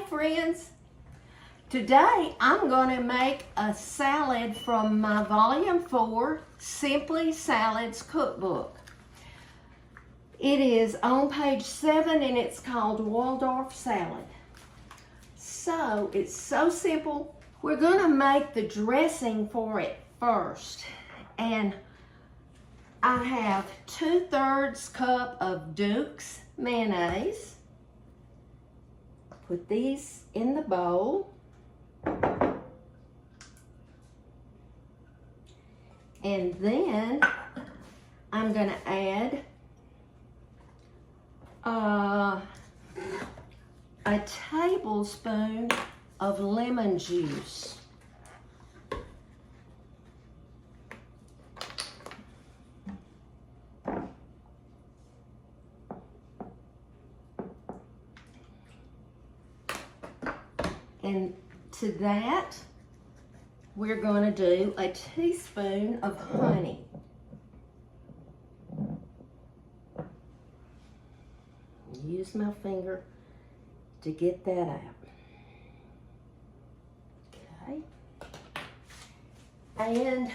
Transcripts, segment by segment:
friends. Today I'm going to make a salad from my Volume 4 Simply Salads cookbook. It is on page 7 and it's called Waldorf salad. So it's so simple. We're going to make the dressing for it first. And I have 2/3 cup of Duke's mayonnaise. Put these in the bowl. And then I'm going to add a tablespoon of lemon juice. And to that, we're going to do a teaspoon of honey. Use my finger to get that out. Okay. And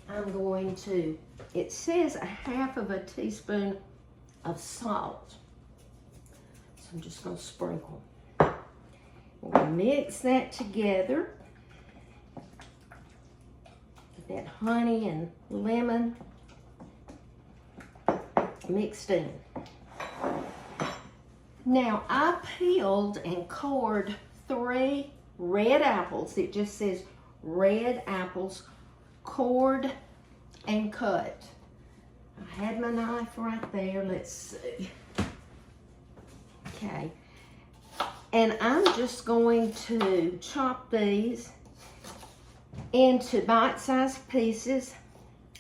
I'm going to, it says 1/2 teaspoon of salt. So I'm just going to sprinkle. We'll mix that together. Get that honey and lemon mixed in. Now I peeled and cored 3 red apples. It just says red apples, cored and cut. I had my knife right there. Let's see. Okay. And I'm just going to chop these into bite-sized pieces.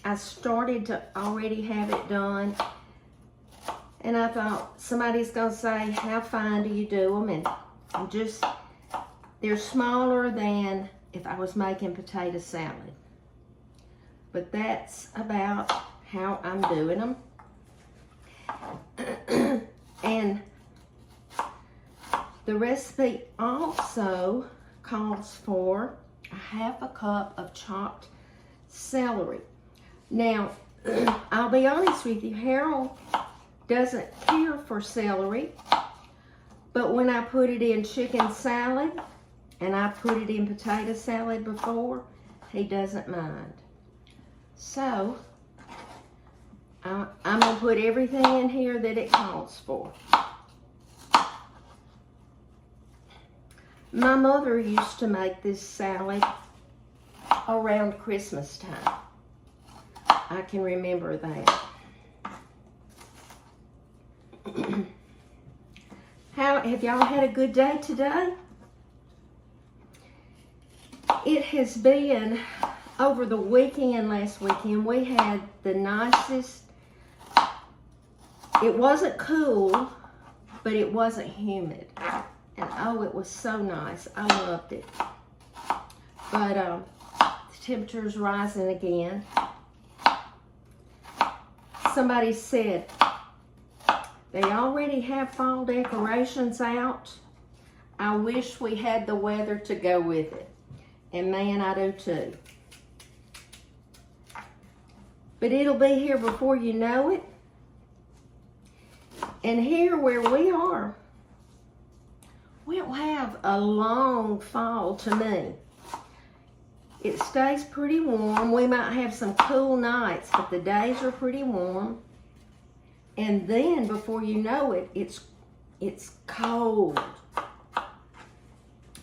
I started to already have it done. And I thought somebody's going to say, how fine do you do them? And I'm just, they're smaller than if I was making potato salad. But that's about how I'm doing them. And the recipe also calls for 1/2 cup of chopped celery. Now, I'll be honest with you, Harold doesn't care for celery, but when I put it in chicken salad and I put it in potato salad before, he doesn't mind. So, I'm going to put everything in here that it calls for. My mother used to make this salad around Christmas time. I can remember that. Have y'all had a good day today? It has been, over the weekend, last weekend, we had the nicest, it wasn't cool, but it wasn't humid. And oh, it was so nice. I loved it. But the temperature's rising again. Somebody said they already have fall decorations out. I wish we had the weather to go with it. And man, I do too. But it'll be here before you know it. And here where we are, we don't have a long fall to me. It stays pretty warm. We might have some cool nights, but the days are pretty warm. And then before you know it, it's cold.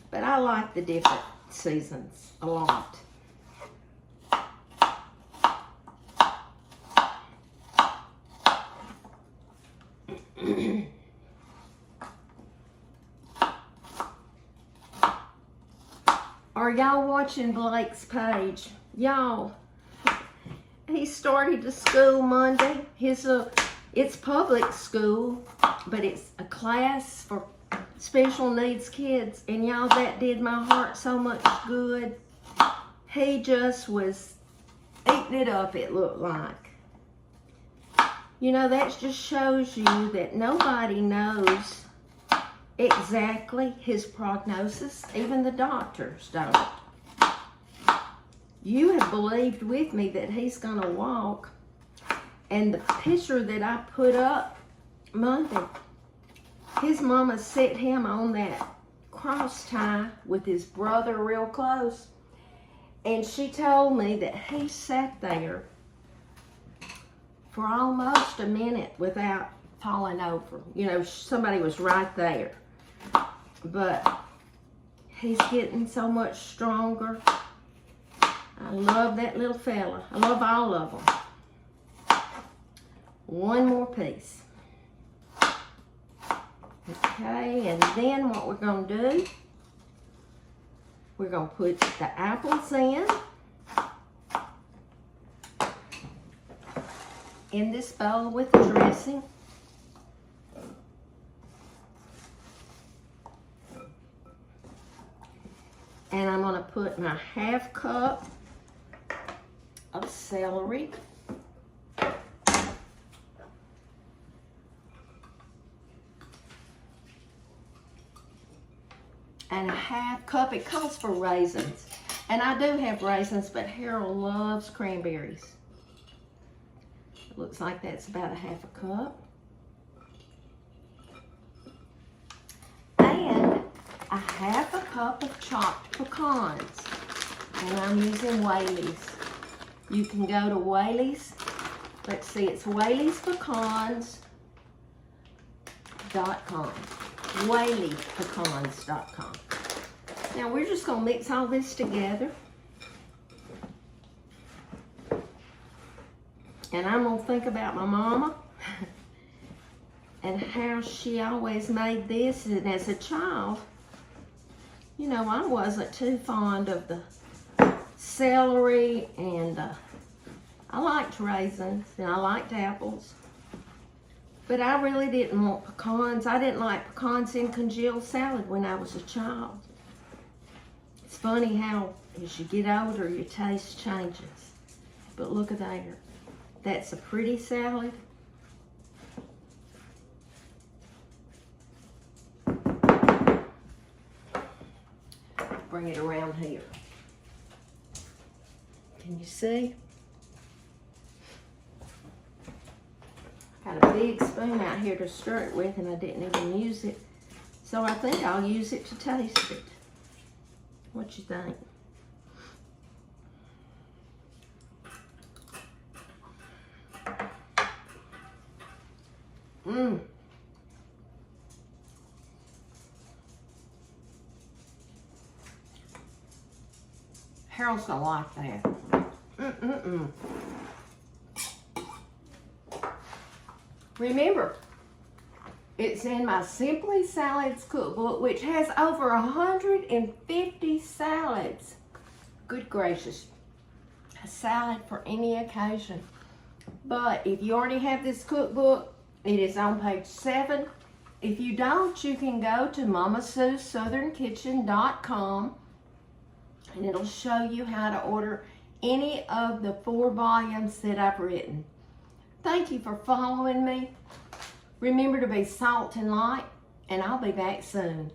But I like the different seasons a lot. Are y'all watching Blake's page? Y'all, he started to school Monday. It's public school, but it's a class for special needs kids. And y'all, that did my heart so much good. He just was eating it up, it looked like. You know, that just shows you that nobody knows exactly his prognosis. Even the doctors don't. You have believed with me that he's going to walk. And the picture that I put up Monday, his mama set him on that cross tie with his brother real close. And she told me that he sat there for almost a minute without falling over. You know, somebody was right there. But he's getting so much stronger. I love that little fella. I love all of them. One more piece. Okay, and then what we're going to do, we're going to put the apples in this bowl with the dressing. And I'm going to put my ½ cup of celery. And a ½ cup, it calls for raisins. And I do have raisins, but Harold loves cranberries. It looks like that's about a ½ cup. And a ½ cup of chopped pecans. And I'm using Whaley's. You can go to Whaley's. Let's see, it's Whaley'sPecans.com. WhaleyPecans.com. Now we're just going to mix all this together. And I'm going to think about my mama and how she always made this. And as a child, you know, I wasn't too fond of the celery, and I liked raisins and I liked apples. But I really didn't want pecans. I didn't like pecans in congealed salad when I was a child. It's funny how as you get older, your taste changes. But look at there. That's a pretty salad. Bring it around here. Can you see? Got a big spoon out here to stir it with, and I didn't even use it. So I think I'll use it to taste it. What you think? Mmm. Harold's gonna like that. Remember, it's in my Simply Salads cookbook, which has over 150 salads. Good gracious. A salad for any occasion. But if you already have this cookbook, it is on page 7. If you don't, you can go to mommasussouthernkitchen.com and it'll show you how to order any of the 4 volumes that I've written. Thank you for following me. Remember to be salt and light, and I'll be back soon.